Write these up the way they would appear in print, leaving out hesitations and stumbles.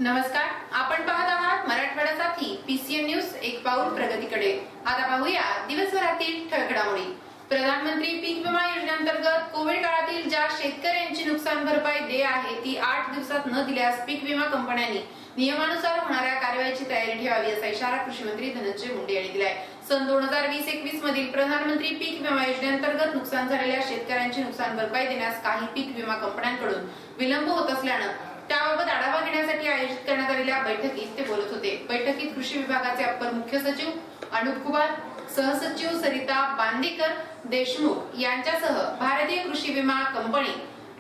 नमस्कार, आपण पाहत आहात मराठवाडा साथी पीसीएन न्यूज एक पाऊल प्रगतीकडे। आता पाहूया दिवसभरातील ठळक घडामोडी। प्रधानमंत्री पीक विमा योजनेअंतर्गत कोविड काळातील ज्या शेतकऱ्यांची नुकसान भरपाई देय आहे ती 8 दिवसात न दिल्यास पीक विमा कंपन्यांनी नियमानुसार होणाऱ्या कार्यवाहीची तयारी ठेवावी असा इशारा कृषी मंत्री धनंजय मुंडे यांनी दिलाय। सन 2020-21 मधील प्रधानमंत्री पीक विमा योजनेअंतर्गत नुकसान झालेल्या शेतकऱ्यांची नुकसान भरपाई देण्यास काही पीक विमा कंपन्यांकडून विलंब होत असल्यानं त्याबाबत आढावा घेण्यासाठी आयोजित करण्यात आलेल्या बैठकीत ते बोलत होते। बैठकीत कृषी विभागाचे अपर मुख्य सचिव अनुप कुमार, सहसचिव सरिता बांदेकर देशमुख यांच्यासह भारतीय कृषी विमा company,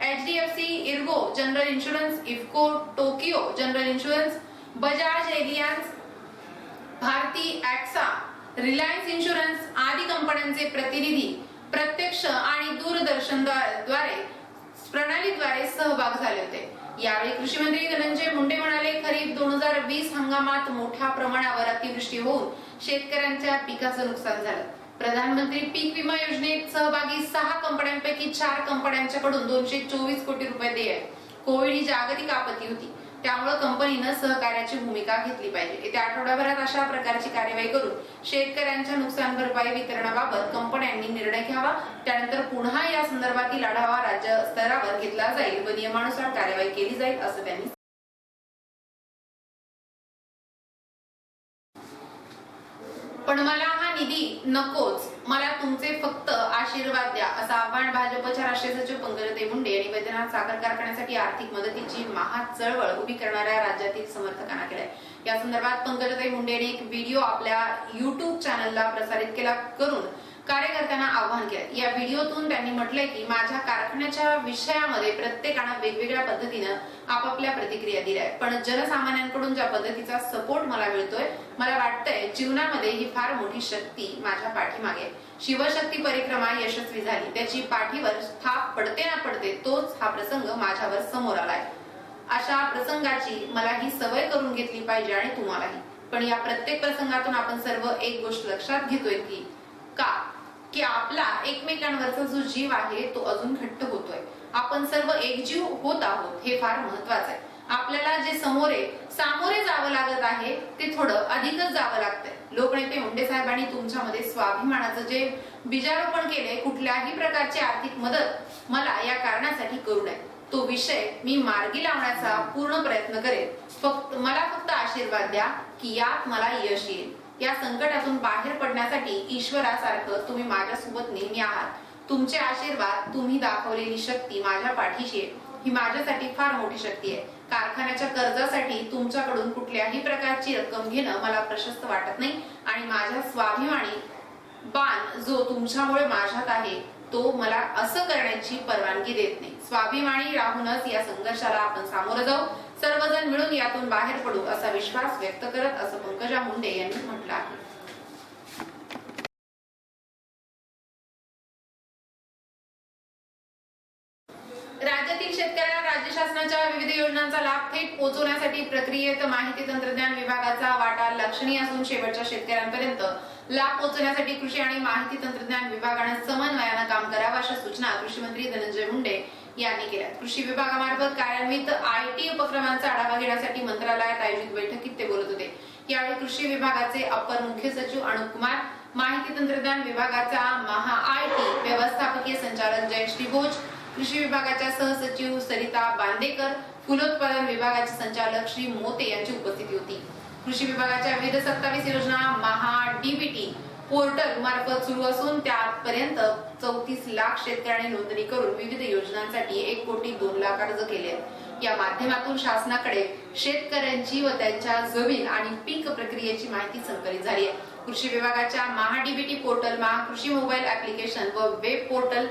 HDFC Ergo general insurance, IFFCO Tokyo general insurance, Bajaj Allianz, Bharti AXA, Reliance insurance आदी कंपन्यांचे प्रतिनिधी प्रत्यक्ष आणि दूरदर्शनद्वारे प्रणालीद्वारे सहभाग झाले होते। यावेळी कृषी मंत्री धनंजय मुंडे म्हणाले, खरीप 2020 हंगामात मोठ्या प्रमाणावर अतिवृष्टी होऊन शेतकऱ्यांच्या पिकाचं नुकसान झालं। प्रधानमंत्री पीक विमा योजनेत सहभागी 6 कंपन्यांपैकी 4 कंपन्यांच्याकडून 224 कोटी रुपये देय आहे। कोविड ही जागतिक आपत्ती होती, त्यामुळे कंपनीनं सहकार्याची भूमिका घेतली पाहिजे। येत्या आठवड्याभरात अशा प्रकारची कार्यवाही करून शेतकऱ्यांच्या नुकसान भरपाई वितरणाबाबत कंपन्यांनी निर्णय घ्यावा। त्यानंतर पुन्हा या संदर्भातील आढावा राज्य स्तरावर घेतला जाईल व नियमानुसार कार्यवाही केली जाईल असं त्यांनी पण मला हा निधी नकोच, मला तुमचे फक्त आशीर्वाद द्या असं आवाहन भाजपच्या राष्ट्रीय सचिव पंकजाताई मुंडे यांनी वैद्यनाथ साखर कारखान्यासाठी आर्थिक मदतीची महा चळवळ उभी करणाऱ्या राज्यातील समर्थकांना केलंय। या संदर्भात पंकजाताई मुंडे यांनी एक व्हिडिओ आपल्या YouTube चॅनलला प्रसारित केला करून कार्यकर्त्यांना आवाहन केलं। या व्हिडिओतून त्यांनी म्हटलंय की माझ्या कारखान्याच्या विषयामध्ये प्रत्येकाने वेगवेगळ्या पद्धतीने आपापल्या प्रतिक्रिया दिल्या आहेत, पण जनसामान्यांकडून ज्या पद्धतीचा सपोर्ट मला मिळतोय, मला वाटतंय जीवनामध्ये ही फार मोठी शक्ती माझ्या पाठीमागे। शिवशक्ती परिक्रमा यशस्वी झाली, त्याची पाठीवर थाप पडते ना पडते तोच हा प्रसंग माझ्यावर समोर आलाय। अशा प्रसंगाची मला ही सवय करून घेतली पाहिजे आणि तुम्हालाही। पण या प्रत्येक प्रसंगातून आपण सर्व एक गोष्ट लक्षात घेतोय की आपला एकमेकांवरचा जो जीव आहे तो अजून घट्ट होतोय। आपण सर्व एकजीव होत आहोत, हे फार महत्वाचं आहे। आपल्याला जे सामोरे जावं लागत आहे ते थोडं अधिकच जावं लागतंय। लोकनेते मुंडे साहेबांनी तुमच्यामध्ये स्वाभिमानाचं जे बीजारोपण केले, कुठल्याही प्रकारची आर्थिक मदत मला या कारणासाठी करू नये, तो विषय मी मार्गी लावण्याचा पूर्ण प्रयत्न करेन। मला फक्त आशीर्वाद द्या की यात मला यश येईल। या संकटातून बाहेर पडण्यासाठी ईश्वरासारखं तुम्ही माझ्यासोबत नेहमी आहात। तुमचे आशीर्वाद, तुम्ही दाखवलेली शक्ती माझ्या पाठीशी आहे, ही माझ्यासाठी फार मोठी शक्ती आहे। कारखान्याच्या कर्जासाठी तुमच्याकडून कुठल्याही प्रकारची रक्कम घेणं मला प्रशस्त वाटत नाही आणि माझ्या स्वाभिमानी बाण जो तुमच्यामुळे माझ्यात आहे तो मला असं करण्याची परवानगी देत नाही। स्वाभिमानी राहूनच या संघर्षाला आपण सामोरं जाऊ, सर्वजण मिळून यातून बाहेर पडू असा विश्वास व्यक्त करत असं पंकजा मुंडे यांनी म्हटलं आहे। राज्यातील शेतकऱ्यांना राज्य शासनाच्या विविध योजनांचा लाभ थेट पोहोचवण्यासाठी प्रक्रियेत माहिती तंत्रज्ञान विभागाचा वाटा लक्षणीय असून शेवटच्या शेतकऱ्यांपर्यंत लाभ पोहोचवण्यासाठी कृषी आणि माहिती तंत्रज्ञान विभागाने समन्वयाने काम करावं अशा सूचना कृषी मंत्री धनंजय मुंडे यांनी केल्या। कृषी विभागामार्फत कार्यान्वित IT उपक्रमांचा आढावा घेण्यासाठी मंत्रालयात आयोजित बैठकीत ते बोलत होते। यावेळी कृषी विभागाचे अपर मुख्य सचिव अनुप कुमार, माहिती तंत्रज्ञान विभागाचा IT व्यवस्थापकीय संचालक जयश्री भोज, कृषी विभागाच्या सहसचिव सरिता बांदेकर, फुलोत्पादन विभागाचे संचालक श्री मोते यांची उपस्थिती होती। कृषी विभागाच्या विविध 27 योजना DBT पोर्टल मार्फत सुरू असून त्यापर्यंत 34 लाख शेतकऱ्यांनी नोंदणी करून विविध योजनांसाठी 1 कोटी 2 लाख अर्ज केले आहेत। या माध्यमातून शासनाकडे शेतकऱ्यांची व त्यांच्या जमीन आणि पीक प्रक्रियेची माहिती संकलित झाली आहे। कृषी विभागाच्या DBT पोर्टल, कृषी मोबाईल ऍप्लिकेशन व web portal,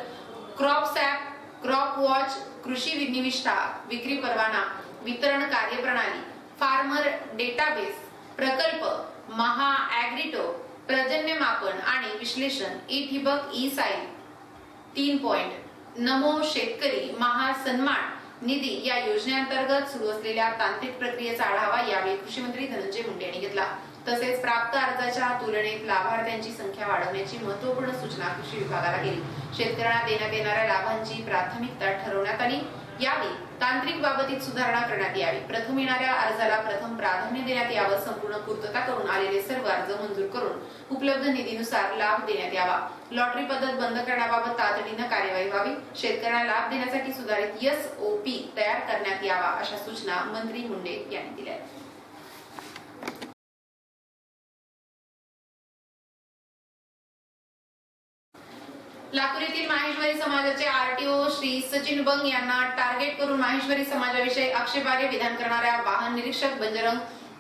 CROPSAP, crop watch, कृषी निविष्ठा, विक्री परवाना, वितरण कार्यप्रणाली, फार्मर डेटाबेस, प्रकल्प, ऍग्रिटो, पर्जन्य मापन आणि विश्लेषण, ठिबक, साईल 3 पॉइंट, नमो शेतकरी, महासन्मान निधी या योजनेअंतर्गत सुरू असलेल्या तांत्रिक प्रक्रियेचा आढावा यावेळी कृषी मंत्री धनंजय मुंडे यांनी घेतला। तसेच प्राप्त अर्जाच्या तुलनेत लाभार्थ्यांची संख्या वाढवण्याची महत्त्वपूर्ण सूचना कृषी विभागाला केली। शेतकऱ्यांना देण्यात येणाऱ्या लाभांची प्राथमिकता ठरवण्यात आली। यावेळी तांत्रिक बाबतीत सुधारणा करण्यात यावी, प्रथम येणाऱ्या अर्जाला प्रथम प्राधान्य देण्यात यावं, संपूर्ण पूर्तता करून आलेले सर्व अर्ज मंजूर करून उपलब्ध निधीनुसार लाभ देण्यात यावा, लॉटरी पद्धत बंद करण्याबाबत तातडीनं कार्यवाही व्हावी, शेतकऱ्यांना लाभ देण्यासाठी सुधारित SOP तयार करण्यात यावा, अशा सूचना मंत्री मुंडे यांनी दिल्या. लातूर येथील माहेश्वरी समाजाचे RTO श्री सचिन बंग यांना टार्गेट करून माहेश्वरी समाजाविषयी आक्षेपार्ह विधान करणाऱ्या वाहन निरीक्षक बजरंग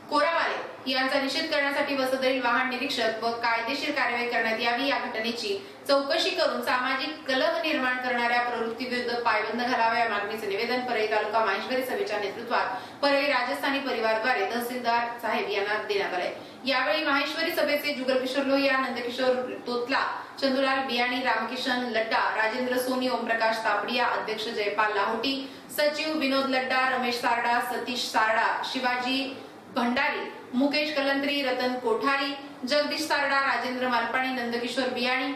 कोरावाले यांचा निषेध करण्यासाठी व सदरील वाहन निरीक्षक व कायदेशीर कार्यवाही करण्यात यावी, या घटनेची चौकशी करून सामाजिक कलह निर्माण करणाऱ्या प्रवृत्तीविरुद्ध पायबंद घालावा, या मागणीचे निवेदन परळी तालुका माहेश्वरी सभेच्या नेतृत्वात परळी राजस्थानी परिवारद्वारे तहसीलदार साहेब यांना देण्यात आले. यावेळी माहेश्वरी सभेचे जुगलकिशोर लोहिया, नंदकिशोर तोतला, चंदुलाल बियाणी, रामकिशन लड्डा, राजेंद्र सोनी, ओमप्रकाश तापडिया, अध्यक्ष जयपाल लाहोटी, सचिव विनोद लड्डा, रमेश सारडा, सतीश सारडा, शिवाजी भंडारी, मुकेश कलंत्री, रतन कोठारी, जगदीश सारडा, राजेंद्र मालपाणी, नंदकिशोर बियाणी,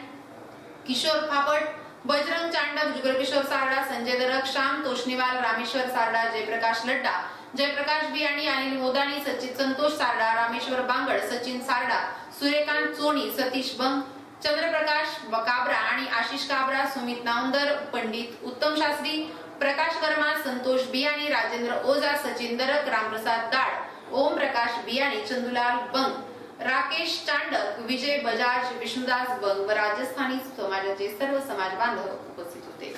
किशोर फापट, बजरंग चांडक, जुगलकिशोर सारडा, संजय दरक, श्याम तोष्णीवाल, रामेश्वर सारडा, जयप्रकाश लड्डा, जयप्रकाश बियाणी, अनिल मोदाणी, सचिन संतोष सारडा, रामेश्वर बांगड, सचिन सारडा, सूर्यकांत सोनी, सतीश बंग, चंद्रप्रकाश काबरा आणि आशिष काबरा, सुमित नावंदर, पंडित उत्तम शास्त्री, प्रकाश वर्मा, संतोष बियाणी, राजेंद्र ओझा, सचिन दरक, रामप्रसाद दाड, ओम प्रकाश बियाणी, चंदुलाल बंग, राकेश चांडक, विजय बजाज, विष्णुदास बंग व राजस्थानी समाजाचे सर्व समाज बांधव उपस्थित होते.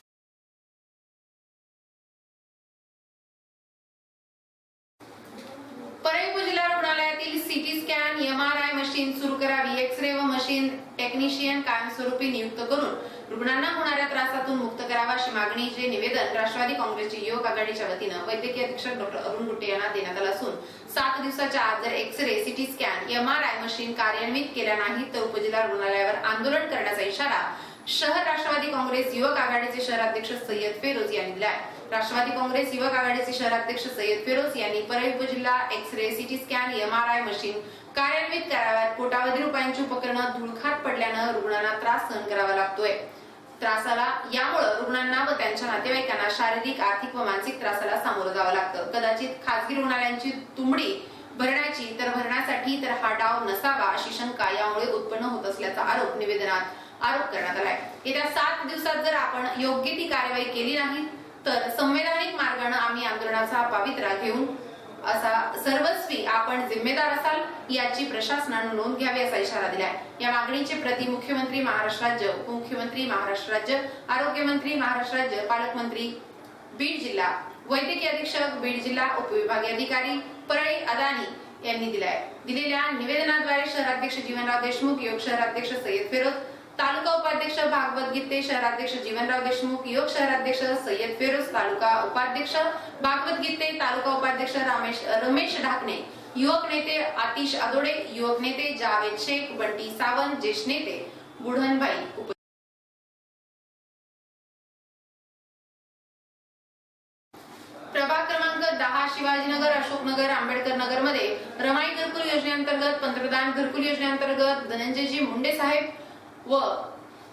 परळी उपजिल्हा रुग्णालयातील CT स्कॅन, MRI मशीन सुरू करावी, एक्स-रे व मशीन टेक्निशियन कायमस्वरूपी नियुक्त करून रुग्णांना होणाऱ्या त्रासातून मुक्त करावा, अशी मागणीचे निवेदन राष्ट्रवादी काँग्रेसचे युवक आघाडीच्या वतीनं वैद्यकीय अधीक्षक डॉ. अरुण गुट्टे यांना देण्यात आलं असून 7 दिवसाच्या आत जर X-ray, CT scan, MRI machine कार्यान्वित केल्या नाहीत तर उपजिल्हा रुग्णालयावर आंदोलन करण्याचा इशारा शहर राष्ट्रवादी काँग्रेस युवक आघाडीचे शहराध्यक्ष सय्यद फेरोज यांनी दिलाय. राष्ट्रवादी काँग्रेस युवक आघाडीचे शहराध्यक्ष सय्यद फेरोज यांनी परळी उपजिल्हा X-ray, CT scan, MRI machine कार्यान्वित कराव्यात. कोटावधी रुपयांची उपकरणं धुळखात पडल्यानं रुग्णांना त्रास सहन करावा लागतोय. त्रासाला यामुळे रुग्णांना व त्यांच्या नातेवाईकांना शारीरिक, आर्थिक व मानसिक त्रासाला सामोरं जावं लागतं. कदाचित खासगी रुग्णालयांची तुंबडी भरण्याची तर भरण्यासाठी तर हा डाव नसावा, अशी शंका यामुळे उत्पन्न होत असल्याचा आरोप निवेदनात करण्यात आलाय. येत्या 7 दिवसात जर आपण योग्य ती कार्यवाही केली नाही तर संवैधानिक मार्गाने आम्ही आंदोलनाचा पावित्रा घेऊन असा सर्वस्वी आपण जिम्मेदार असाल याची प्रशासनाने नोंद घ्यावी, असा इशारा दिलाय. या मागणीचे प्रति मुख्यमंत्री महाराष्ट्र राज्य, उपमुख्यमंत्री महाराष्ट्र राज्य, आरोग्यमंत्री महाराष्ट्र राज्य, पालकमंत्री बीड जिल्हा, वैद्यकीय अधीक्षक बीड जिल्हा, उपविभागीय अधिकारी परळी अदानी यांनी दिलेल्या निवेदनाद्वारे शहराध्यक्ष जीवनराव देशमुख, युवक शहराध्यक्ष सय्यद फेरोज, तालुका उपाध्यक्ष भागवत गीते, शहराध्यक्ष जीवनराव देशमुख, युवक शहराध्यक्ष सय्यद फेरोज, तालुका उपाध्यक्ष भागवत गीते, तालुका उपाध्यक्ष रमेश ढाकणे, युवक नेते आतिश आदोडे, युवक नेते जावेद शेख, बंटी सावंत, ज्येष्ठ नेते बुढणभाई प्रभाग क्रमांक 10 शिवाजीनगर, अशोकनगर, आंबेडकर नगर मध्ये रमाई घरकुल योजनेअंतर्गत, पंतप्रधान घरकुल योजनेअंतर्गत धनंजयजी मुंडे साहेब व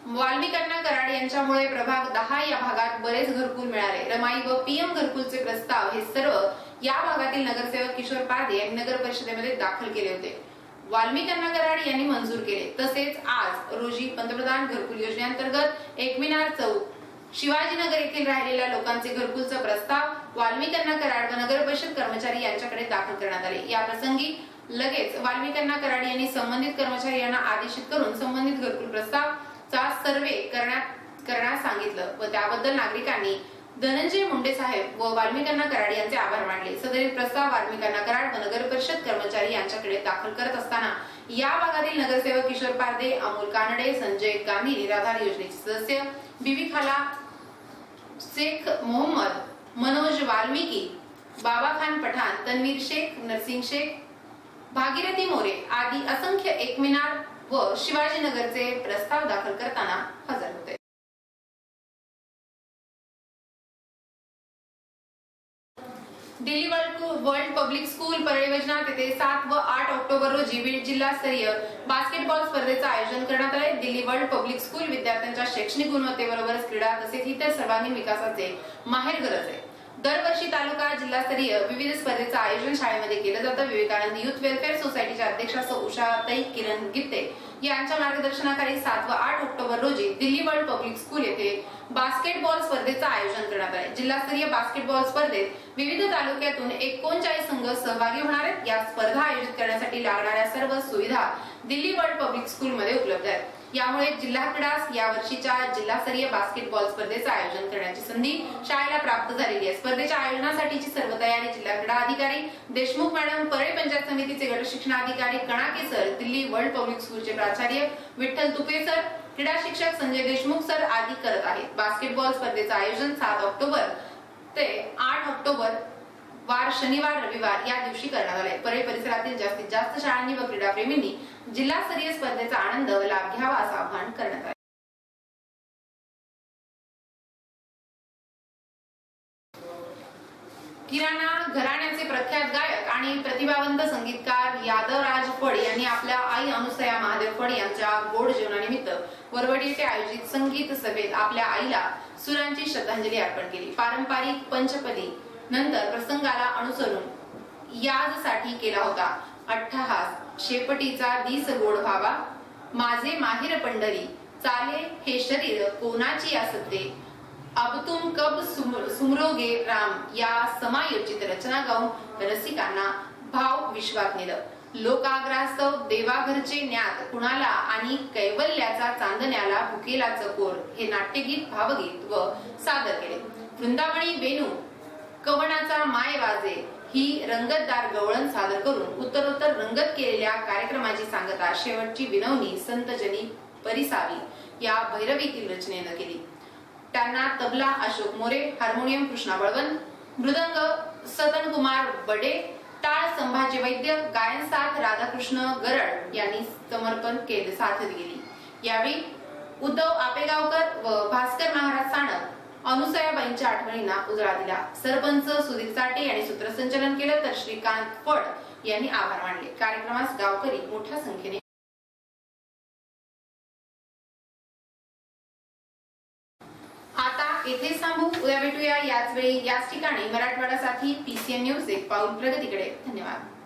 वाल्मिकांना कराड यांच्यामुळे प्रभाग 10 या भागात बरेच घरकुल मिळाले. रमाई व PM घरकुलचे प्रस्ताव हे सर्व या भागातील नगरसेवक किशोर पारदे यांनी नगर परिषदेमध्ये दाखल केले होते. वाल्मिकांना कराड यांनी मंजूर केले. तसेच आज रोजी पंतप्रधान घरकुल योजनेअंतर्गत एकमिनार चौक, शिवाजीनगर येथील राहिलेल्या लोकांचे घरकुलचा प्रस्ताव वाल्मिकांना कराड व नगर परिषद कर्मचारी यांच्याकडे दाखल करण्यात आले. या प्रसंगी लगेच वाल्मिकांना कराड यांनी संबंधित कर्मचारी यांना आदेशित करून संबंधित घरकुल प्रस्तावचा सर्वे करण्यास सांगितलं व त्याबद्दल नागरिकांनी धनंजय मुंडे साहेब व वाल्मिकांना कराड यांचे आभार मानले. सदरील प्रस्ताव वाल्मिकांना कराड व नगर परिषद कर्मचारी यांच्याकडे दाखल करत असताना या भागातील नगरसेवक किशोर पारदे, अमोल कानडे, संजय गांधी, निराधार योजनेचे सदस्य बीबी खाला, शेख मोहम्मद, मनोज वाल्मिकी, बाबा खान पठाण, तन्वीर शेख, नरसिंग शेख, भागीरथी मोरे आदी असंख्य एकमिनार व शिवाजीनगरचे प्रस्ताव दाखल करताना हजर होते. Delhi world public school Parli Vaijnath येथे 7 व 8 ऑक्टोबर रोजी बीड जिल्हास्तरीय बास्केटबॉल स्पर्धेचे आयोजन करण्यात आले. दिल्ली वर्ल्ड पब्लिक स्कूल विद्यार्थ्यांच्या शैक्षणिक गुणवत्तेबरोबरच क्रीडा तसेच इतर सर्वांगीण विकासाचे माहेरघर आहे. दरवर्षी तालुका जिल्हास्तरीय विविध स्पर्धेचं आयोजन शाळेमध्ये केलं जातं। विवेकानंद युथ वेलफेअर सोसायटीच्या अध्यक्षा सौ उषाताई किरण गित्ते यांच्या मार्गदर्शनाखाली 7 व 8 ऑक्टोबर रोजी दिल्ली वर्ल्ड पब्लिक स्कूल येथे बास्केटबॉल स्पर्धेचं आयोजन करण्यात आले। जिल्हास्तरीय बास्केटबॉल स्पर्धेत विविध तालुक्यातून 39 संघ सहभागी होणार आहेत। या स्पर्धा आयोजित करण्यासाठी लागणाऱ्या सर्व सुविधा दिल्ली वर्ल्ड पब्लिक स्कूलमध्ये उपलब्ध आहेत। यामुळे जिल्हा क्रीडास या वर्षीच्या जिल्हास्तरीय बास्केटबॉल स्पर्धेचं आयोजन करण्याची संधी शाळेला प्राप्त झालेली आहे। स्पर्धेच्या आयोजनासाठीची सर्व तयारी जिल्हा क्रीडा अधिकारी देशमुख मॅडम, परळी पंचायत समितीचे गट शिक्षण अधिकारी कणाके सर, दिल्ली वर्ल्ड पब्लिक स्कूलचे प्राचार्य विठ्ठल तुपे सर, क्रीडा शिक्षक संजय देशमुख सर आदी करत आहेत। बास्केटबॉल स्पर्धेचं आयोजन 7 ऑक्टोबर ते 8 ऑक्टोबर वार शनिवार रविवार या दिवशी करण्यात आले। परळी परिसरातील जास्तीत जास्त शाळांनी व क्रीडाप्रेमींनी जिल्हास्तरीय स्पर्धेचा आनंद व लाभ घ्यावा असं आवाहन करण्यात आले। किराणा घराण्याचे प्रख्यात गायक आणि प्रतिभावंत संगीतकार यादवराज फड यांनी आपल्या आई अनुसया महादेव फड यांच्या गोड जीवनानिमित्त वरवडी येथे आयोजित संगीत सभेत आपल्या आईला सुरांची श्रद्धांजली अर्पण केली। पारंपरिक पंचपदी नंतर प्रसंगाला अनुसरून याजसाठी केला होता अट्टहास, शेपटीचा दिस गोड व्हावा, माझे माहेर पंढरी, चाले हे शरीर कोणाची असते, अब तुम कब सुमरोगे राम या समायोजित रचना गाऊन रसिकांना भाव विश्वात नेलं। लोकाग्रास्तव देवाघरचे न्यात कुणाला आणि कैवल्याचा चांदण्याला भुकेला चकोर हे नाट्यगीत भावगीत व सादर केले। वृंदावनी बेनू कवनाचा माय वाजे ही रंगतदार गवळण सादर करून उत्तरोत्तर रंगत केलेल्या कार्यक्रमाची सांगता शेवटची विनवणी संतजनी परिसावी या भैरवीतील रचनेनं केली। त्यांना तबला अशोक मोरे, हार्मोनियम कृष्णा बळवंत, मृदंग सतन कुमार बडे, टाळ संभाजी वैद्य, गायन साथ राधाकृष्ण गरड यांनी समर्पण केले साथ दिली। यावेळी उद्धव आपेगावकर व भास्कर महाराज साणक अनुसयाबाईंच्या आठवणींना उजाळा दिला। सरपंच सुधीर चाटे यांनी सूत्रसंचालन केलं तर श्रीकांत फड यांनी आभार मानले। कार्यक्रमास गावकरी मोठ्या संख्येने आता येथे थांबू, उद्या भेटूया याच वेळी याच ठिकाणी। मराठवाडासाठी PCN न्यूज एक पाऊल प्रगतीकडे। धन्यवाद।